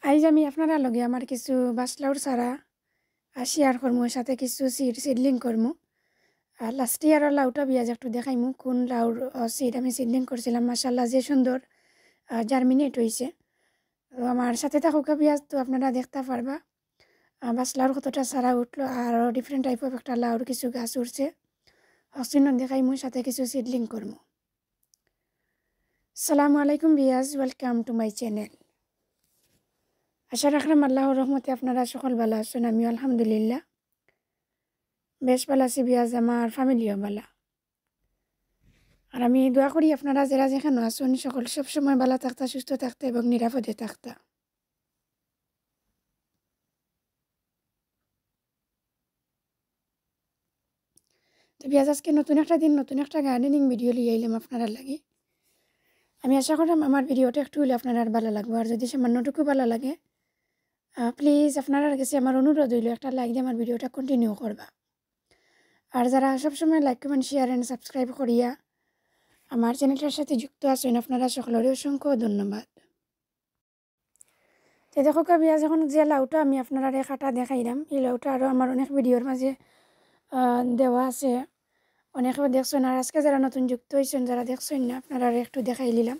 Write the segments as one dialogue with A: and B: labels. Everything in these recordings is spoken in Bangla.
A: আইজ আমি আপনারা লগে আমার কিছু বাসলাউর সারা শেয়ার করমু, সাথে কিছু সিডলিং করমু। আর লাস্ট ইয়ারের লাউটা বিয়াজ একটু দেখাইমু কোন লাউর সিড আমি সিডলিং করছিলাম। মাশাল্লাহ যে সুন্দর জার্মিনেট হয়েছে। তো আমার সাথে থাকুকা বিয়াজ, তো আপনারা দেখতে পারবা বাসলাউর কতটা সারা উঠলো, আর ডিফারেন্ট টাইপ অফ একটা লাউর কিছু গাছ উঠছে। হসিন দেখাইমু, সাথে কিছু সিডলিং করমু। আসসালামু আলাইকুম বিয়াজ, ওয়েলকাম টু মাই চ্যানেল। আশা রাখলাম আল্লাহর রহমতে আপনারা সকল ভালো আছেন। আমিও আলহামদুলিল্লাহ বেশ ভালো আছি বিয়াজ, আমার ফ্যামিলিও ভালো। আর আমি দোয়া করি আপনারা যারা যেখানে আছেন সকল সবসময় ভালো থাকতা, সুস্থ থাকতে এবং নিরাপদে থাকতা। তো বিয়াজ আজকে নতুন একটা দিন, নতুন একটা গার্ডেনিং ভিডিও লিয়ে আইলাম আপনারা লাগে। আমি আশা করলাম আমার ভিডিওটা একটু হলে আপনারা ভালো লাগবে। আর যদি সামান্যটুকু ভালো লাগে প্লিজ আপনারা কাছে আমার অনুরোধ হইল একটা লাইক দিয়ে আমার ভিডিওটা কন্টিনিউ করবা। আর যারা সবসময় like comment share and subscribe করিয়া আমার চ্যানেলটার সাথে যুক্ত আছেন আপনারা সকলেরই অসংখ্য ধন্যবাদ। তো দেখো বিয়াজ এখন যে লাউটা আমি আপনারা কাটা দেখাইলাম, এই লাউটা আরও আমার অনেক ভিডিওর মাঝে দেওয়া আছে, অনেকেও দেখছেন। আর আজকে যারা নতুন যুক্ত হয়েছেন, যারা দেখছেন না, আপনারা একটু দেখাই নিলাম।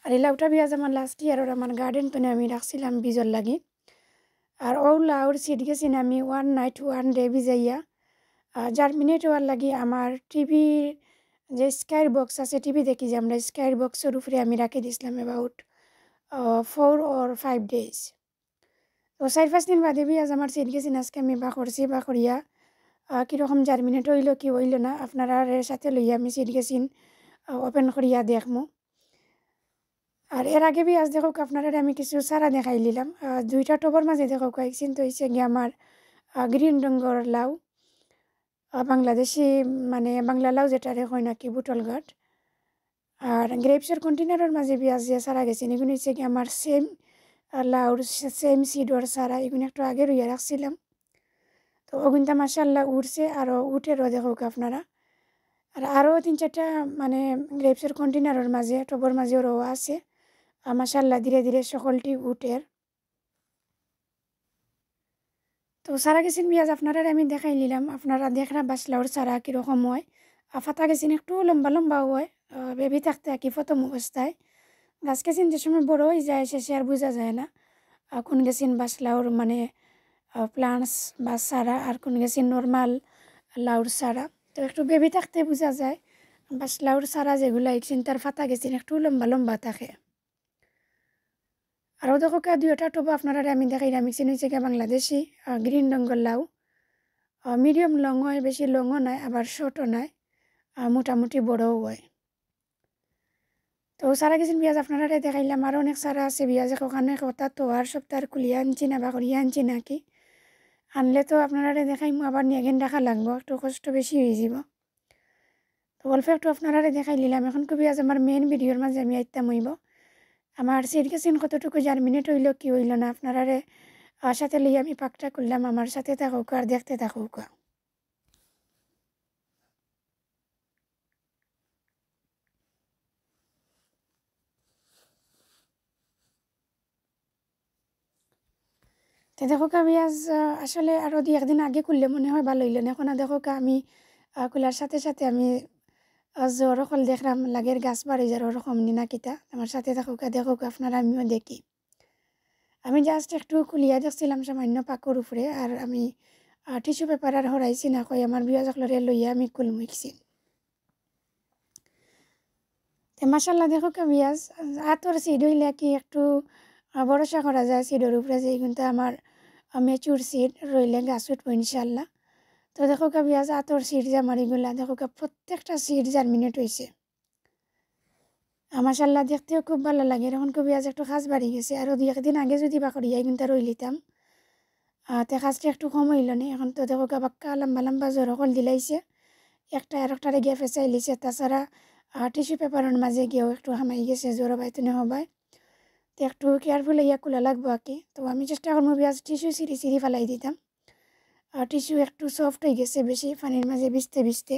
A: আর এই লাউটা বিয়াজ আমার লাস্ট ইয়ার আমার গার্ডেন তো আমি রাখছিলাম বীজর লাগি। আর ও লাউর সিড গেছিন আমি 1 নাইট 1 ডে ভিজাইয়া জার্মিনেট হওয়ার লাগি আমার টিভির যে স্কাই বক্স আছে, টিভি দেখি যে আমরা স্কাই বক্সের উপরে আমি রাখি দিয়েছিলাম অ্যাবাউট 4 or 5 days। তো 4-5 দিন বাদে বিয়াজ আমার সিড গেছিন আজকে আমি বা করছি, বা করিয়া কীরকম জার্মিনেট হইল কি হইল না আপনারা সাথে লইয়া আমি সিড গেছিন ওপেন করিয়া দেখমু। আর এর আগে বিয়াজ দেখো আপনারা আমি কিছু সারা দেখাই নিলাম। 2টা টবের মাঝে দেখো কয়েকদিন তো হয়েছে গিয়ে আমার গ্রিন রঙের লাউ, বাংলাদেশি মানে বাংলা লাউ যেটারে হয় নাকি বুটল গাঠ। আর গ্রেপসের কন্টেনারের মাঝে বিয়াজ যে সারা গেছেন এগুলো হচ্ছে কি আমার সেম লাউর সেম সিডর সারা, এগুলো একটু আগে রইয়া রাখছিলাম। তো ওগুনটা মাশাআল্লাহ উঠছে, আরও উঠেরও দেখো আপনারা। আর আরও 3-4টা মানে গ্রেপসের কন্টেনারের মাঝে টবর মাঝেও রওয়া আছে। মাশাআল্লাহ ধীরে ধীরে সকলটি উঠের। তো সারা গেছেন বিয়াজ আপনারা আমি দেখাই নিলাম, আপনারা দেখরা বাসলাউর সারা কীরকম হয়। ফাতা গেছেন একটু লম্বা লম্বা হয়, বেবি থাকতে আর কি প্রথম অবস্থায়। গাছ গেছেন যে সময় বড় হয়ে যায় শেষে আর বোঝা যায় না কোন গেছেন বাসলাউর মানে প্লান্টস বা সারা, আর কোন গেছেন নর্মাল লাউর সারা। তো একটু বেবি থাকতে বোঝা যায়। বাসলাউর সারা যেগুলো গেছেন তার ফাতা গেছেন একটু লম্বা লম্বা থাকে। আরও দেখো 2টা টব আপনারা আমি দেখাই মিক্সিন হয়েছে গিয়ে বাংলাদেশি গ্রিন রঙের লাউ। মিডিয়াম লং হয়, বেশি লংও নাই আবার শর্টও নাই, মোটামুটি বড়ও হয়। তো সারা গেছেন বিয়াজ আপনারা দেখাইলাম। আরও অনেক সারা আছে বিয়াজ ওখানে কথা তো আর সপ্তাহ কুলিয়া আনছি না বা করিয়া আনছি নাকি, আনলে তো আপনারা দেখাইমু আবার নিয়ে গেন রাখা লাগবো, একটু কষ্ট বেশি হয়ে যাব। তো অল্প একটু আপনারা দেখাই নিলাম। এখন খুবই আজ আমার মেন ভিডিওর মাঝে আমি আইতাম হইব আমার সিড গেছেন কতটুকু জার্মিনেট হইল কি হইল না আপনারা সাথে লইয়া আমি পাকটা করলাম। আমার সাথে থাকুক আর দেখতে থাকুক। তো দেখো আমি আজ আসলে আরও 2-1 দিন আগে করলে মনে হয় ভালো হইল না। এখন দেখো আমি খোলার সাথে সাথে আমি ওরকম দেখলাম লাগের গাছ বাড়ি যার ওরকম নিনা কিতা। আমার সাথে দেখো আপনারা আমিও দেখি। আমি জাস্ট একটু খুলিয়া দেখছিলাম সামান্য পাকর উপরে, আর আমি টিস্যু পেপার আর হরাইছি না কই আমার বিয়া সকলরে লইয়া আমি খুলমুইছি। তো মাসাল্লাহ দেখো বিয়াজ আতর সিড হইলে কি একটু ভরসা করা যায় সিডের উপরে যে কিন্তু আমার মেচুর সিড রইলে গাছ উঠবো ইনশাল্লাহ। তো দেখো বিয়াজ আতর সিড যে আমার এগুলা দেখো প্রত্যেকটা সিড জার্মিনেট হয়েছে। মাশাআল্লাহ দেখতেও খুব ভালো লাগে। এখন বিয়াজ একটু খাস বাড়ি গেছে, আরও 2-1 দিন আগে যদি বা করিয়া কিন্তু রই লিতাম তে খাসটা একটু কম হইল না। এখন তো দেখো বাক্কা লম্বা লম্বা জোরকল দিলাইছে, একটা আর একটারে গিয়ে ফেঁচাই লিছে। তাছাড়া টিস্যু পেপারের মাঝে গিয়েও একটু হামাই গেছে জোর বাইতনে হবাই। তো একটু কেয়ারফুল ইয়া খোলা লাগবো আর কি। তো আমি চেষ্টা করবো বিয়াজ টিস্যু সিঁড়ি সিঁড়ি ফেলাই দিতাম। টিস্যু একটু সফট হয়ে গেছে বেশি পানির মাঝে ভিজতে ভিজতে।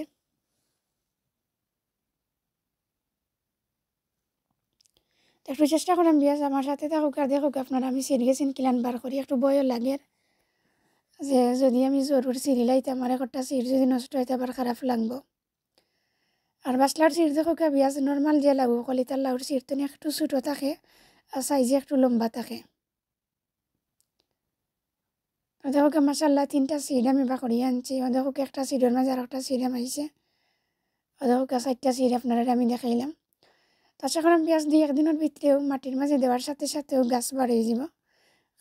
A: তো একটু চেষ্টা করেন বিয়াস আমার সাথে থাকুক আর দেখুক আপনারা আমি সিঁড়ি গেছেন কিলান বার করি একটু ভয়ও লাগে যে যদি আমি জরুর সিঁড়ি লাইতে আমার একটা সিঁড়ি যদি নষ্ট হইতে আবার খারাপ লাগবো আর বাসলার সিঁড়ি দেখুক বিয়াস নর্মাল যে লাগবো কলিতার লাউর সিঁড়ি তো একটু ছোটো থাকে আর সাইজে একটু লম্বা থাকে দেখুক মাসাল্লাহ 3টা সিট আমি বা করিয়ে আনছি দেখুক একটা সিটের মাঝে আর একটা সিট আমাইছে দেখুক 4টা সিট আপনারা আমি দেখাইলাম তো আশা করেন পেঁয়াজ দিয়ে একদিনের ভিতরেও মাটির মাঝে দেওয়ার সাথে সাথেও গাছ বাড়িয়ে যাব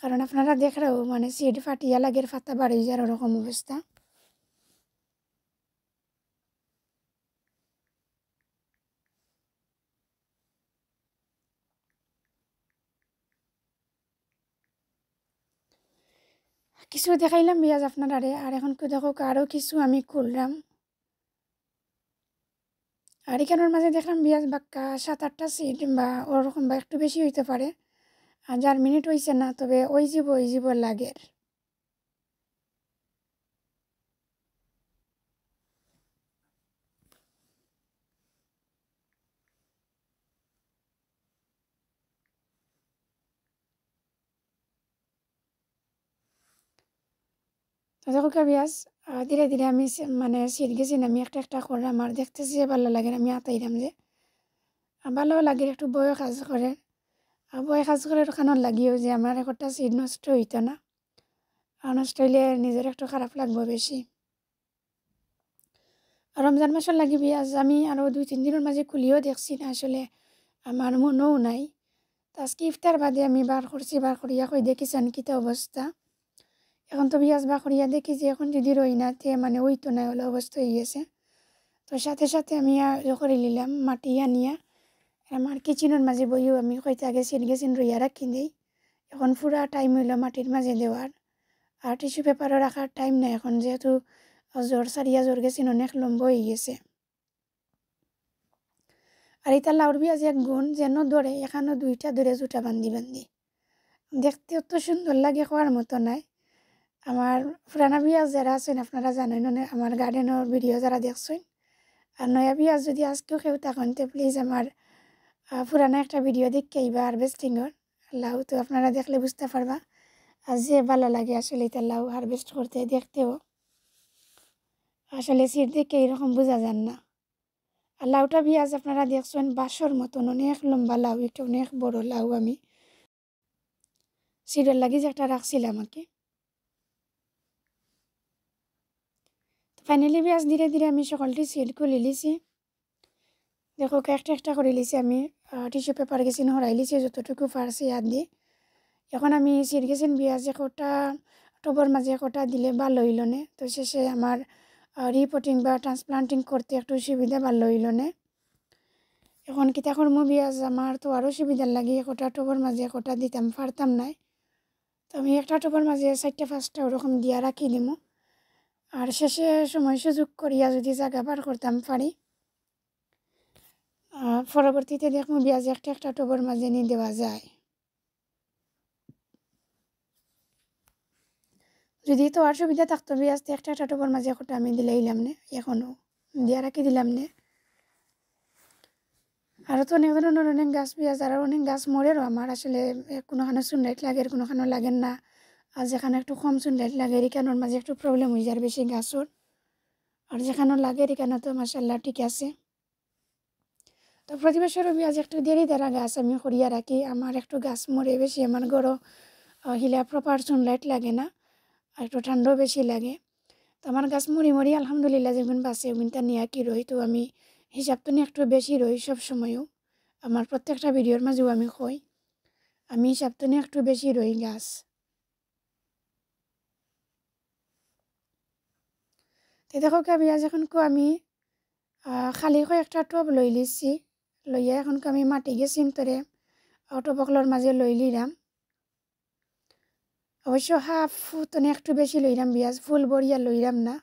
A: কারণ আপনারা দেখরাও মানে সিট ফাটিয়া লাগের ফাতা বাড়িয়ে যাওয়ার ওরকম অবস্থা কিছু দেখাইলাম পেঁয়াজ আপনারা আর এখন দেখুক আরও কিছু আমি খুললাম আর এখানের মাঝে দেখলাম পেঁয়াজ বাক্কা 7-8টা সিট বা ওরকম বা একটু বেশি হইতে পারে আর যার মিনিট হয়েছে না তবে ওই জীব লাগের তো দেখুক পেঁয়াজ ধীরে ধীরে আমি মানে সিট গেছি আমি একটা একটা করলাম আর দেখতেছি যে ভালো লাগে আমি আতাইলাম যে ভালো লাগে একটু বয় কাজ করে আর বয় কাজ করে খানোর লাগিও যে আমার একটা সিট নষ্ট হইতো না আর নষ্ট হইলে নিজের একটু খারাপ লাগবে বেশি আর রমজান মাসের লাগি পেঁয়াজ আমি আরও 2-3 দিনের মাঝে খুলিও দেখছি না আসলে আমার মনেও নাই তো আজকে ইফতার বাদে আমি বার করিয়া কই দেখিছেন কিতা অবস্থা এখন তো পেঁয়াজ বার করিয়া দেখি যে এখন যদি রই না তে মানে ওই তো না হলো অবস্থা হয়ে গেছে তো সাথে সাথে আমি করে নিলাম মাটি আনিয়া আমার কিচেনের মাঝে বইও আমি কইতে আগে গেছিন রইয়া রাখি দিই এখন পুরা টাইম হইল মাটির মাঝে দেওয়ার আর টিস্যু পেপারও রাখার টাইম নাই এখন যেহেতু জ্বর সারিয়া জ্বর গেছিন অনেক লম্বা হয়ে গেছে আর এটা লাউর পেঁয়াজ এক গুণ যেন ধরে এখানেও 2টা ধরে জুটা বান্ধি দেখতে অত সুন্দর লাগে খাওয়ার মতো নাই আমার পুরানা পেঁয়াজ যারা আছেন আপনারা জানেন আমার গার্ডেনের ভিডিও যারা দেখছেন আর নয়া পেঁয়াজ যদি আজকেও কেউ থাকেন তো প্লিজ আমার পুরানা একটা ভিডিও দেখে আইবা হারভেস্টিংয়ের লাউ তো আপনারা দেখলে বুঝতে পারবা আর যে ভালো লাগে আসলে এটা লাউ হারভেস্ট করতে দেখতেও আসলে সিট দেখে এরকম বোঝা যান না আর লাউটা পেঁয়াজ আপনারা দেখছেন বাঁশর মতন অনেক লম্বা লাউ একটা অনেক বড় লাউ আমি সিটের লাগি যে একটা রাখছিলাম আমাকে ফাইনালি পেঁয়াজ ধীরে ধীরে আমি সকলটি সিট খুলে লিছি দেখো একটা একটা করে লিছি আমি টিস্যু পেপার গেছি হরাই লিছি যতটুকু পারছি হাত দিয়ে এখন আমি সিট গেছেন পেঁয়াজ একটা টবর মাঝে একটা দিলে ভালো হইল না তো শেষে আমার রিপোর্টিং বা ট্রান্সপ্লান্টিং করতে একটু সুবিধা ভালো হইল না এখন কিতা করবো পেঁয়াজ আমার তো আরও সুবিধার লাগে একটা টবর মাঝে একটা দিতাম পারতাম নাই তো আমি একটা টবর মাঝে 4টা-5টা ওরকম দিয়া রাখি দিব আর শেষে সময় সুযোগ করিয়া যদি জায়গা বার করতাম পারি পরবর্তীতে দেখবো পেঁয়াজ একটা একটা টবর মাঝে নিয়ে দেওয়া যায় যদি তো আর সুবিধা থাকতো পেঁয়াজ একটা একটা টবর মাঝে একটা আমি দিলাম না এখনও দিয়া রাখি দিলাম না আরও তো অনেক ধরনের অনেক গাছ পেঁয়াজ আর অনেক গাছ মরেরও আমার আসলে কোনোখানে সুনলাইট লাগে কোনোখানে লাগেন না আর যেখানে একটু কম সুনলাইট লাগে এখানোর মাঝে একটু প্রবলেম হয়ে যায় বেশি গাছর আর যেখানে লাগে এখানে তো মাসাল্লাহ ঠিক আছে তো প্রতি বছরও পেঁয়াজ একটু দেরি দ্বারা গাছ আমি করিয়া রাখি আমার একটু গাছ মরে বেশি আমার গরো হিলা প্রপার সুনলাইট লাগে না আর একটু ঠান্ডাও বেশি লাগে তো আমার গাছ মরি আলহামদুলিল্লাহ যেগুন বাঁচে ওগুনটা নিয়ে কি রই তো আমি হিসাব তো নিয়ে একটু বেশি রই সব সময়ও আমার প্রত্যেকটা ভিডিওর মাঝেও আমি কই আমি হিসাব তো নিয়ে একটু বেশি রই গাছ তো দেখো পেঁয়াজ এখনকো আমি খালি একটা টব লই লিছি লইয়া এখনকো আমি মাটি গেছিম তরে টবকলোর মাঝে লই লিলাম অবশ্য হাফ তো একটু বেশি লইলাম পেঁয়াজ ফুল বড়িয়া লইলাম না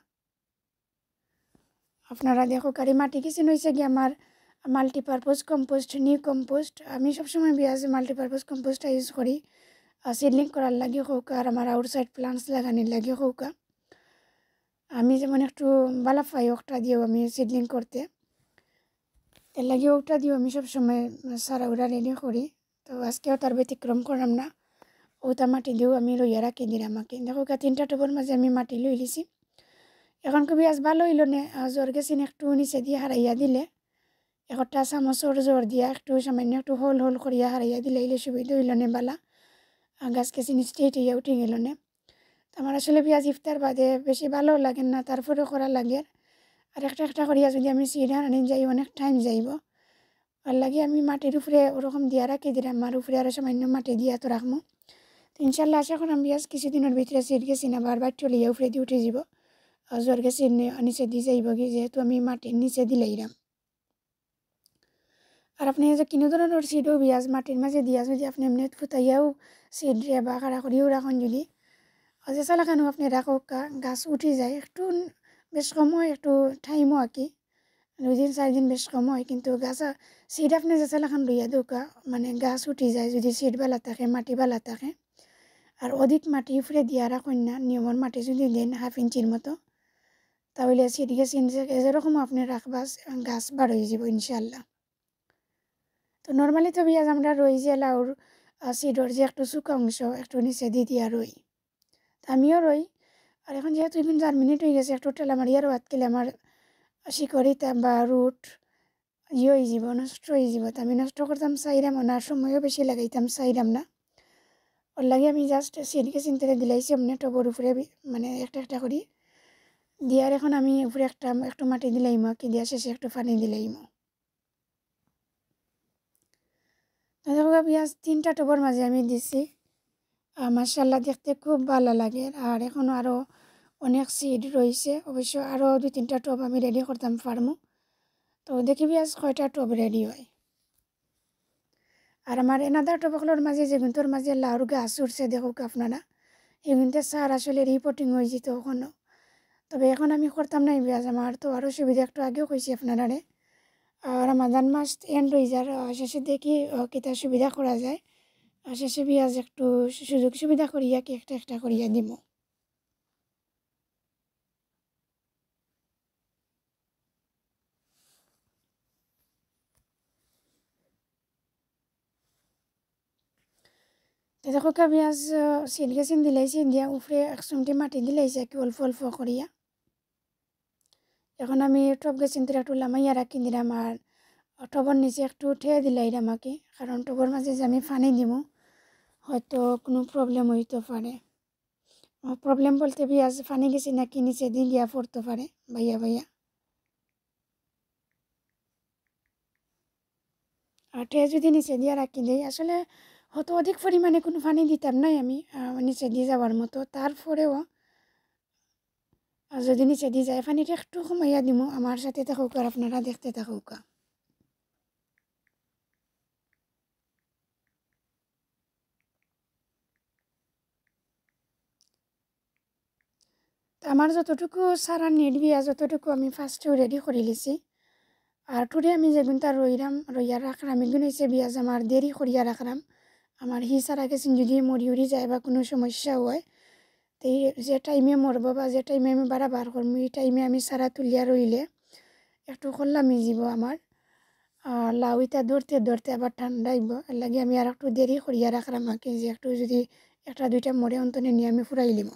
A: আপনারা দেখো কারি মাটি কিচেন হয়েছে কি আমার মাল্টিপারপোজ কম্পোস্ট নিউ কম্পোস্ট আমি সবসময় পেঁয়াজ মাল্টিপারপোজ কম্পোস্টটা ইউজ করি সিডলিং করার লাগে হোক আর আমার আউটসাইড প্লান্টস লাগানির লাগে হোক আমি যেমন একটু ভালো পাই ওটা দিয়েও আমি সিডলিং করতে এর লাগে ওটা দিয়েও আমি সবসময় সারা ওরা রেডি করি তো আজকেও তার ব্যতিক্রম করলাম না, ওটা মাটি দিয়েও আমি রইয়া রাখি দিলাম আমাকে। দেখো 3টা টবের মাঝে আমি মাটি লই লিছি। এখন খুবই আজ ভালো হইল নে, জোর গেছিন একটু নিচে দিয়ে হারাইয়া দিলে, একটা চামচর জোর দিয়া একটু সামান্য একটু হোল হোল করিয়া হারাইয়া দিলে এলে সুবিধা হইল নে বালা, গাছ কেছি স্ট্রেট হইয়া উঠে গেল নে। আমার আসলে পেঁয়াজ ইফতার বাদে বেশি ভালো লাগে না, তারপরে করা লাগে। আর একটা একটা করিয়া যদি আমি সিড আনি যাই অনেক টাইম যাইব, আর লাগে আমি মাটির উপরে ওরকম দিয়া রাখি দিলাম, আর উপরে আরও সামান্য মাটি দিয়া তো রাখবো। তো ইনশাল্লাহ আশা করি আমি পেঁয়াজ কিছুদিনের ভিতরে সিড গেছি না বারবার চলিয়া উপরে দিয়ে উঠে যাব, জ্বর গেছি নিচে দিয়ে যাইব কি, যেহেতু আমি মাটির নিচে দিলাইলাম। আর আপনি যে কোনো ধরনের সিডও পেঁয়াজ মাটির মাঝে দিয়া যদি আপনি এমনি ফুটাইয়াও সিড বা কাড়া করিও রাখুন, যদি যে চালাখানো আপনি রাখুক গাছ উঠে যায়, একটু বেশ কম হয়, একটু টাইমও আর কি, 2 দিন 4 দিন বেশ কম হয়, কিন্তু গাছ সিড আপনি যে চালাখান লইয়া দৌকা মানে গাছ উঠে যায় যদি সিড বালা থাকে, মাটি বালা থাকে। আর অধিক মাটি উপরে দিয়া রাখুন না, নিয়মর মাটি যদি দেন 1/2 ইঞ্চির মতো, তাহলে সিড গেছে যেরকম আপনি রাখবা গাছ বার হয়ে যাব ইনশাল্লাহ। তো নর্মালি তো পেঁয়াজ আমরা রই যে লাউর সিডর যে একটু শুকা অংশ একটু নিচে দিয়ে দিয়া রই, আমিও রই। আর এখন যেহেতু এখন 4 মিনিট হয়ে গেছে, একটু টেলা মারি আরও হাত খেলে আমার শিকড়িতা বা রুট হয়ে যাব, নষ্ট হয়ে যাব। তো আমি নষ্ট করতাম চাইরাম না, সময়ও বেশি লাগাইতাম চাইরাম না, ওর লাগে আমি জাস্ট সিডকে চিন্তাতে দিলাইছি এমনি টবর উপরে মানে একটা একটা করি দিয়ার। এখন আমি উপরে একটু মাটি দিলাইম, কি দিয়া শেষে একটু পানি দিলাইম। দেখো পেঁয়াজ 3টা টবর মাঝে আমি দিছি, মাশাআল্লাহ দেখতে খুব ভালো লাগে। আর এখন আরও অনেক সিড রয়েছে, অবশ্য আরও 2-3টা টব আমি রেডি করতাম ফার্মো। তো দেখি পেঁয়াজ কয়টা টব রেডি হয়। আর আমার এনাদার টবগুলোর মাঝে যেগুলোর মাঝে লাউর গাছ উঠছে দেখুক আপনারা, এগুলোতে সার আসলে রিপোর্টিং হয়ে যেত ওখানেও। তবে এখন আমি করতাম না এই পেঁয়াজ, আমার তো আরও সুবিধা, একটু আগেও কইছি আপনারা। আর রমাদান মাস এন্ড হয়ে যার শেষে দেখি কিতা সুবিধা করা যায়, শেষে পেঁয়াজ একটু সুযোগ সুবিধা করিয়া কি একটা একটা করিয়া দিব। তো দেখো পেঁয়াজ সিল গেছিন দিলাইছি দিয়া উপরে 1 চিমটি মাটি দিলাইছি কি অল্প অল্প করিয়া। এখন আমি টব গেছিন তো একটু লামাইয়া রাখি দিলাম, আর টবর নিচে একটু ঠেয়ে দিলাই আমাকে, কারণ টবর মাঝে যে আমি পানি দিব হয়তো কোনো প্রবলেম হইতে পারে। প্রবলেম বলতে পেঁয়াজ পানি গেছি নাকি নিচে দিয়ে গিয়া পড়তে পারে ভাইয়া ভাইয়া। আর ঠেয়ে যদি নিচে দিয়ে রাখি দিই, আসলে হয়তো অধিক পরিমাণে কোনো পানি দিতাম নাই আমি নিচে দিয়ে যাওয়ার মতো, তারপরেও যদি নিচে দিয়ে যায় পানিটা একটু কমাইয়া দিব। আমার সাথে থাকুক আর আপনারা দেখতে থাকুক। তো আমার যতটুকু সারা নেট বিয়া যতটুকু আমি ফার্স্টেও রেডি করে লিছি। আর টুরে আমি যেগুন তার রইয়া রাখলাম এগুলো হচ্ছে বিয়াজ আমার দেরি করিয়া রাখলাম। আমার হি সারা গেছেন যদি মরি উড়ি যায় বা কোনো সমস্যা হয়, তো যে টাইমে মরব বা যে টাইমে আমি বার করবো এই টাইমে আমি সারা তুলিয়া রইলে একটু খোল্লা যাব আমার। লাউ ইটা ধরতে ধরতে আবার ঠান্ডাইব, এর লাগে আমি আর একটু দেরি করিয়া রাখলাম আঁকি, যে একটু যদি 1-2টা মরে অন্তনে নিয়ে আমি ফুরাই লিব।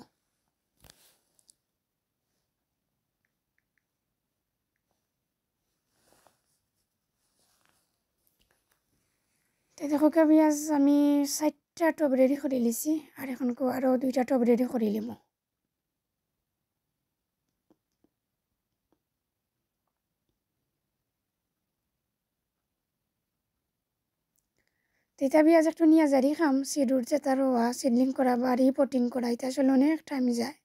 A: তো দেখো পেঁয়াজ আমি 4টা টব রেডি করে লিছি, আর এখন আরও 2টা টব রেডি করে লিব। তো এটা পেঁয়াজ একটু নিয়ে জারি খাম, সিড উঠছে তার হওয়া সিডলিং করা বা রিপোর্টিং করা, এটা আসলে অনেক টাইম যায়।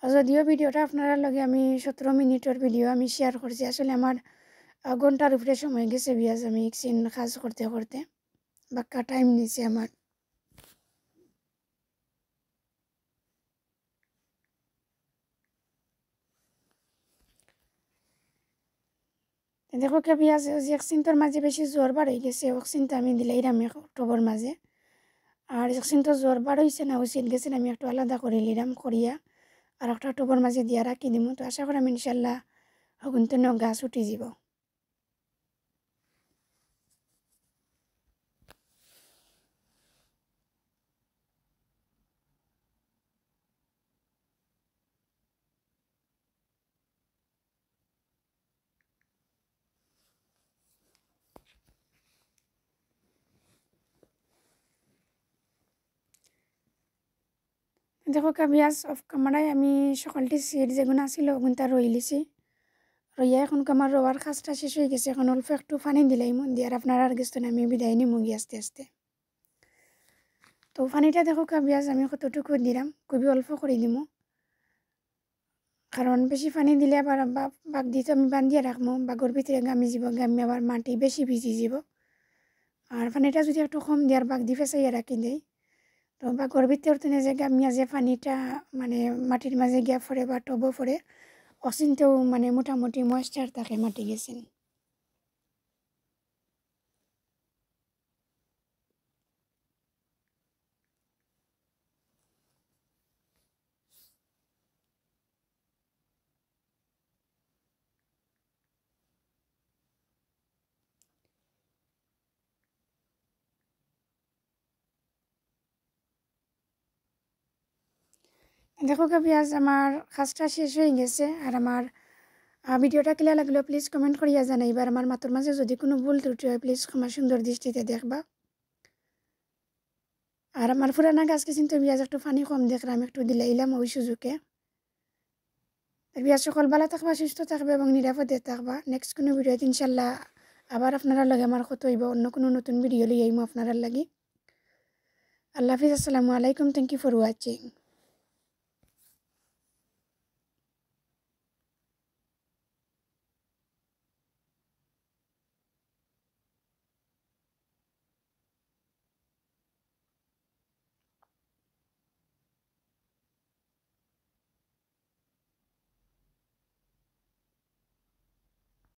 A: আর যদিও ভিডিওটা আপনারা লগে আমি 17 মিনিটের ভিডিও আমি শেয়ার করছি, আসলে আমার ঘন্টার উপরে সময় গেছে পেঁয়াজ আমি একদিন কাজ করতে করতে, বাক্কা টাইম নিছে আমার। দেখো পেঁয়াজ যে একদিনটার মাঝে বেশি জ্বর বার হয়ে গেছে, একদিনটা আমি দিলাইরাম টবর মাঝে। আর একদিনটা জ্বর বার হয়েছে না ওইসিন গেছেন আমি একটু আলাদা করে নিলাম করিয়া, আর একটা টবর মাঝে দিয়া রাখি দিব। তো আশা করি আমি ইনশাল্লাহ হগুনতে গাছ উঠে যাব। দেখো কাবিয়াস অফ ক্যামেরায় আমি সকালটি সিট যেগুলো আসিল ওগুনটা রই লিছি রইয়া এখন আমার রোয়ার কাজটা শেষ হয়ে গেছে এখন অল্প একটু পানি দিলাই মন দিয়ে আর আপনার আর গেছেন আমি বিদায় নিই মুগি আস্তে আস্তে তো পানিটা দেখো কাবিয়াস আমি কতটুকু দিলাম খুবই অল্প করে দিমু কারণ বেশি পানি দিলে আবার বাগ দিতে আমি বান্ধিয়ে রাখবো বাগর ভিতরে গামি যাব গামি আবার মাটি বেশি ভিজি যাব আর পানিটা যদি একটু কম দেওয়ার বাগ দিয়ে ফেসাইয়া রাখি দেয় তো বাগর ভিতরে তো যে গামিয়া যে পানিটা মানে মাটির মাঝে গিয়া পড়ে বা টবও পড়ে অচিনতেও মানে মোটামুটি ময়েশ্চার থাকে মাটি গেছেন দেখো কাবিয়াজ আমার কাজটা শেষ হয়ে গেছে আর আমার ভিডিওটা ক্লিয়ার লাগলো প্লিজ কমেন্ট করিয়া জানাইবার আমার মাতর মাঝে যদি কোনো ভুল ত্রুটি হয় প্লিজ ক্ষমা সুন্দর দৃষ্টিতে দেখবা আর আমার পুরানা গাছকে কিন্তু বিয়াজ একটু পানি কম দেখলাম একটু দিলাইলাম ওই সুযোগে বিয়াজ সকল ভালো থাকবা সুস্থ থাকবে এবং নিরাপদে থাকবা নেক্সট কোনো ভিডিওতে ইনশাল্লাহ আবার আপনারা লাগে আমার কত হইব অন্য কোনো নতুন ভিডিও লই আইমু আপনারা লাগি আল্লাহ হাফিজ আসসালামু আলাইকুম থ্যাংক ইউ ফর ওয়াচিং